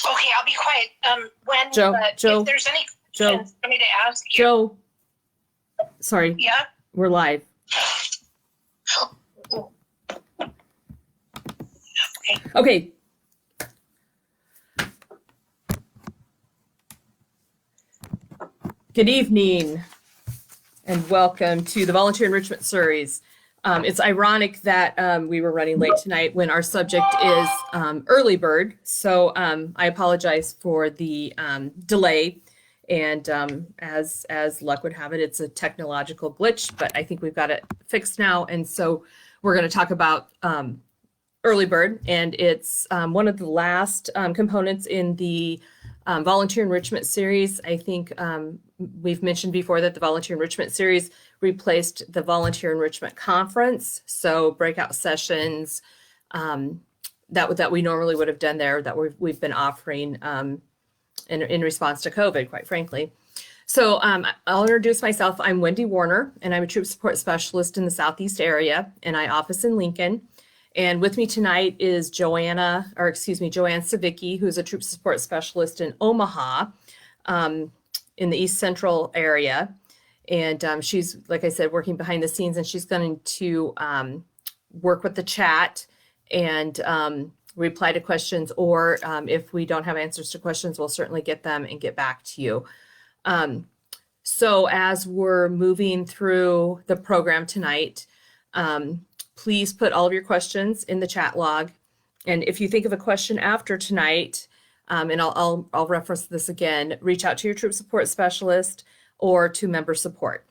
Okay, I'll be quiet. Joe, If there's any Joe, questions for me to ask you. Joe, sorry, Yeah? we're live. Okay. Good evening and welcome to the Volunteer Enrichment Series. It's ironic that we were running late tonight when our subject is early bird. So I apologize for the delay. And as luck would have it, it's a technological glitch, but I think we've got it fixed now. And so we're going to talk about early bird, and it's one of the last components in the volunteer enrichment series. I think we've mentioned before that the volunteer enrichment series replaced the volunteer enrichment conference. So breakout sessions that we normally would have done there, that we've been offering in response to COVID, quite frankly. So I'll introduce myself. I'm Wendy Warner, and I'm a troop support specialist in the Southeast area, and I office in Lincoln. And with me tonight is Joanne Savicki, who's a troop support specialist in Omaha, in the East Central area. And she's, like I said, working behind the scenes, and she's going to work with the chat and reply to questions, or if we don't have answers to questions, we'll certainly get them and get back to you. So as we're moving through the program tonight, please put all of your questions in the chat log. And if you think of a question after tonight, and I'll reference this again, reach out to your troop support specialist or to member support.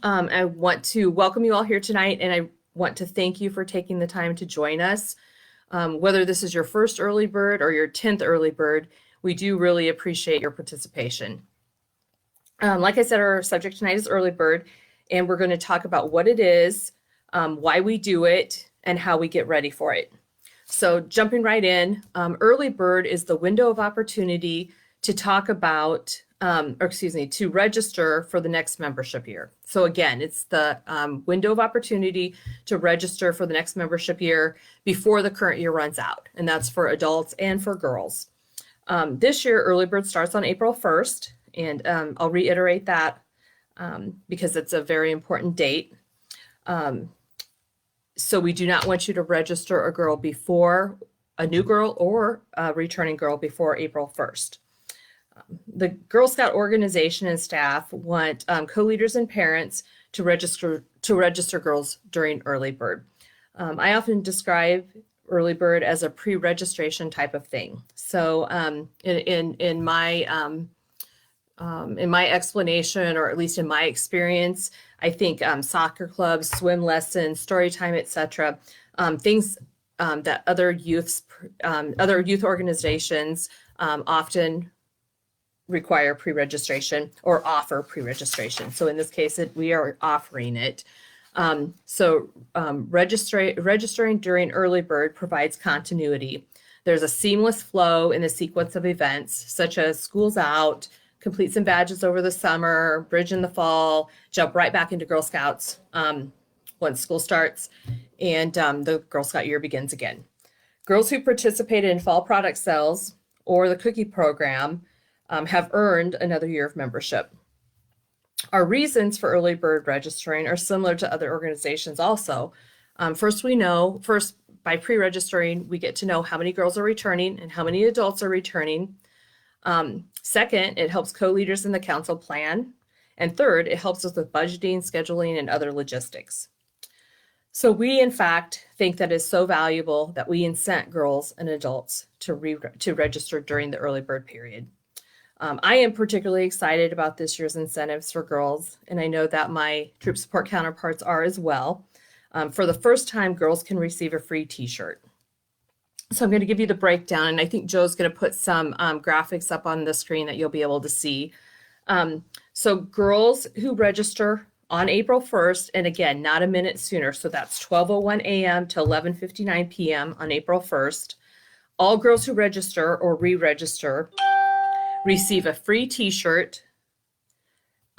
I want to welcome you all here tonight, and I want to thank you for taking the time to join us. Whether this is your first early bird or your 10th early bird, we do really appreciate your participation. Like I said, our subject tonight is early bird, and we're going to talk about what it is, why we do it, and how we get ready for it. So jumping right in, early bird is the window of opportunity to talk about, to register for the next membership year. So again, it's the window of opportunity to register for the next membership year before the current year runs out, and that's for adults and for girls. This year, early bird starts on April 1st, and I'll reiterate that because it's a very important date. So we do not want you to register a new girl or a returning girl before April 1st. The Girl Scout organization and staff want co-leaders and parents to register girls during early bird. I often describe early bird as a pre-registration type of thing. So in my explanation, or at least in my experience, I think soccer clubs, swim lessons, story time, etc., things that other youth organizations often require pre-registration or offer pre-registration. So in this case, we are offering it. Registering during early bird provides continuity. There's a seamless flow in the sequence of events, such as schools out, complete some badges over the summer, bridge in the fall, jump right back into Girl Scouts once school starts, and the Girl Scout year begins again. Girls who participated in fall product sales or the cookie program have earned another year of membership. Our reasons for early bird registering are similar to other organizations also. First, by pre-registering, we get to know how many girls are returning and how many adults are returning. Second, it helps co-leaders in the council plan. And third, it helps us with budgeting, scheduling, and other logistics. So we, in fact, think that it's so valuable that we incent girls and adults to register during the early bird period. I am particularly excited about this year's incentives for girls, and I know that my troop support counterparts are as well. For the first time, girls can receive a free t-shirt. So I'm going to give you the breakdown, and I think Joe's going to put some graphics up on the screen that you'll be able to see. So girls who register on April 1st, and again, not a minute sooner, so that's 12:01 a.m. to 11:59 p.m. on April 1st, all girls who register or re-register receive a free t-shirt,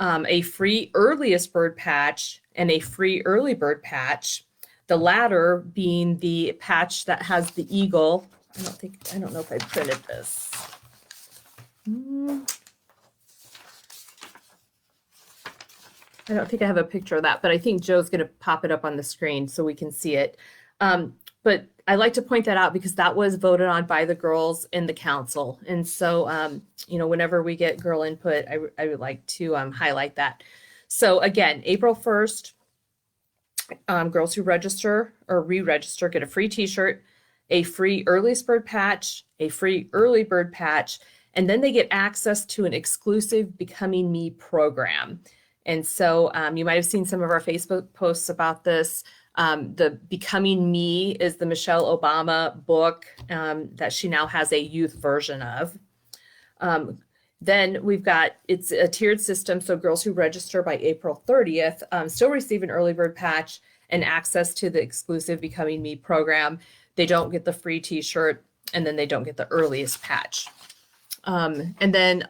a free earliest bird patch, and a free early bird patch. The latter being the patch that has the eagle I don't know if I printed this. I don't think I have a picture of that, but I think Joe's going to pop it up on the screen so we can see it. But I like to point that out because that was voted on by the girls in the council. And so, you know, whenever we get girl input, I would like to highlight that. So again, April 1st, girls who register or re-register get a free t-shirt, a free earliest bird patch, a free early bird patch, and then they get access to an exclusive Becoming Me program. And so you might have seen some of our Facebook posts about this. The Becoming Me is the Michelle Obama book that she now has a youth version of. Then we've got, it's a tiered system. So girls who register by April 30th still receive an early bird patch and access to the exclusive Becoming Me program. They don't get the free t-shirt, and then they don't get the earliest patch. And then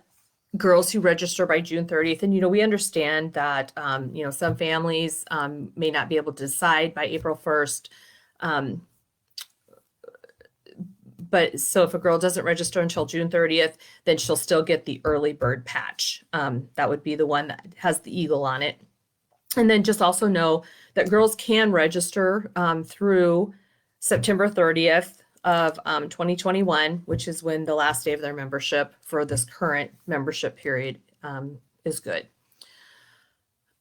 girls who register by June 30th, and, you know, we understand that, you know, some families may not be able to decide by April 1st. But so if a girl doesn't register until June 30th, then she'll still get the early bird patch. That would be the one that has the eagle on it. And then just also know that girls can register through September 30th of 2021, which is when the last day of their membership for this current membership period is good.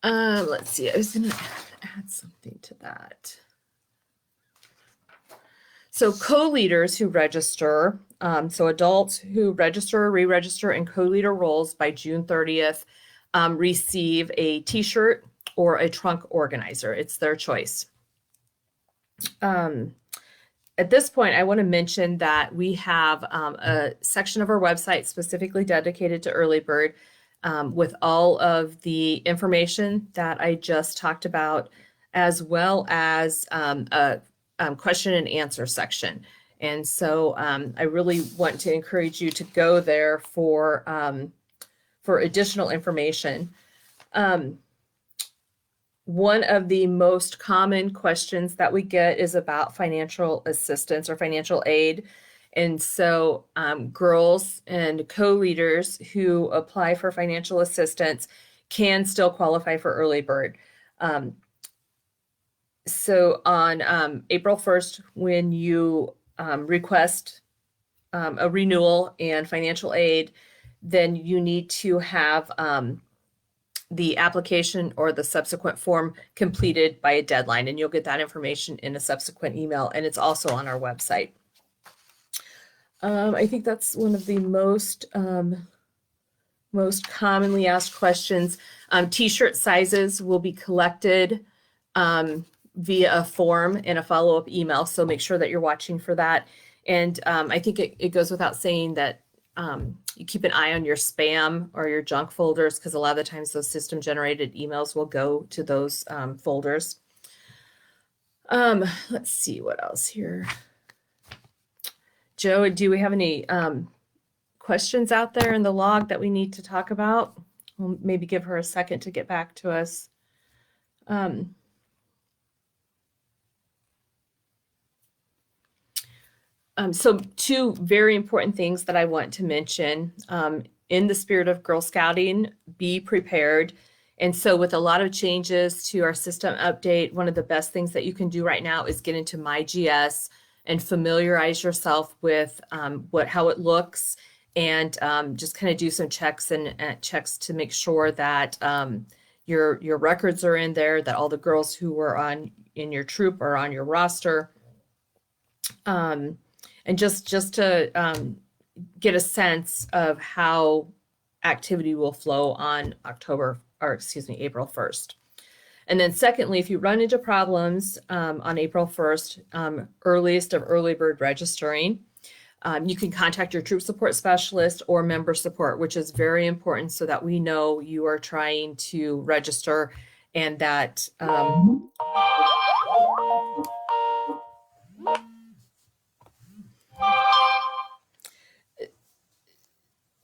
Let's see, I was going to add something to that. So co-leaders who register, so adults who register, re-register, and co-leader roles by June 30th receive a t-shirt or a trunk organizer. It's their choice. At this point, I want to mention that we have a section of our website specifically dedicated to early bird with all of the information that I just talked about, as well as a question and answer section. And so I really want to encourage you to go there for additional information. One of the most common questions that we get is about financial assistance or financial aid. And so girls and co-leaders who apply for financial assistance can still qualify for early bird. So on April 1st, when you request a renewal and financial aid, then you need to have the application or the subsequent form completed by a deadline, and you'll get that information in a subsequent email, and it's also on our website. I think that's one of the most commonly asked questions. T-shirt sizes will be collected via a form and a follow-up email, so make sure that you're watching for that. And I think it goes without saying that you keep an eye on your spam or your junk folders, because a lot of the times those system-generated emails will go to those folders. Let's see what else here. Joe, do we have any questions out there in the log that we need to talk about? We'll maybe give her a second to get back to us. So two very important things that I want to mention. In the spirit of Girl Scouting, be prepared. And so with a lot of changes to our system update, one of the best things that you can do right now is get into MyGS and familiarize yourself with how it looks, and just kind of do some checks and checks to make sure that your records are in there, that all the girls who were in your troop are on your roster. And just to get a sense of how activity will flow on April 1st. And then secondly, if you run into problems on April 1st, earliest of early bird registering, you can contact your troop support specialist or member support, which is very important so that we know you are trying to register and that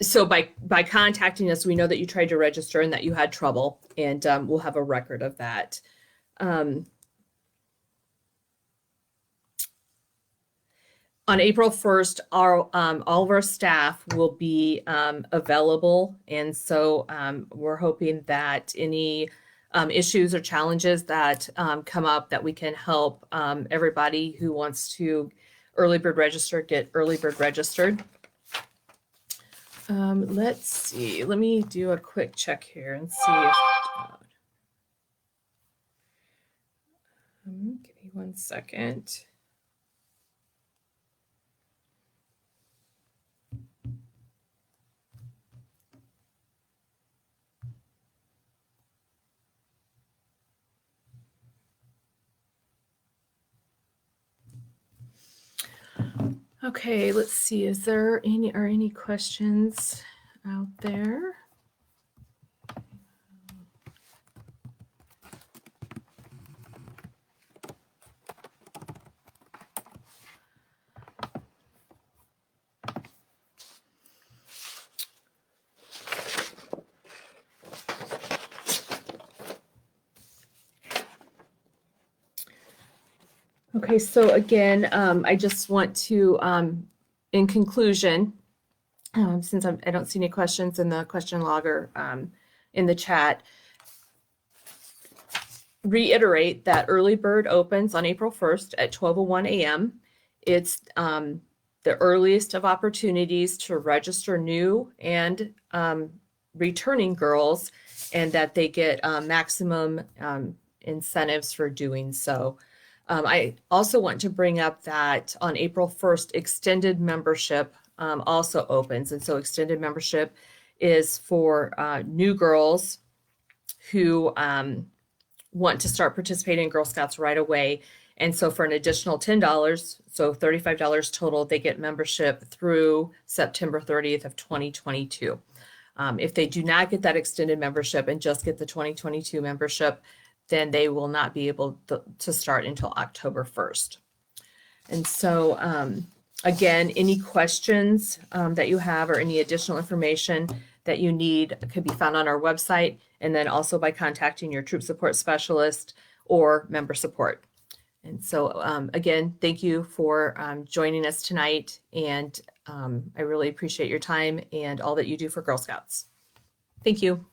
so by contacting us, we know that you tried to register and that you had trouble, and we'll have a record of that. On April 1st, all of our staff will be available. And so we're hoping that any issues or challenges that come up, that we can help everybody who wants to early bird register get early bird registered. Let's see. Let me do a quick check here and see if. Give me 1 second. Okay, let's see. Is there any questions out there? Okay, so again, I just want to, in conclusion, since I don't see any questions in the question logger in the chat, reiterate that early bird opens on April 1st at 12:01 a.m. It's the earliest of opportunities to register new and returning girls, and that they get maximum incentives for doing so. I also want to bring up that on April 1st, extended membership also opens. And so extended membership is for new girls who want to start participating in Girl Scouts right away. And so for an additional $10, so $35 total, they get membership through September 30th of 2022. If they do not get that extended membership and just get the 2022 membership, then they will not be able to start until October 1st. And so again, any questions that you have or any additional information that you need could be found on our website, and then also by contacting your troop support specialist or member support. And so again, thank you for joining us tonight, and I really appreciate your time and all that you do for Girl Scouts. Thank you.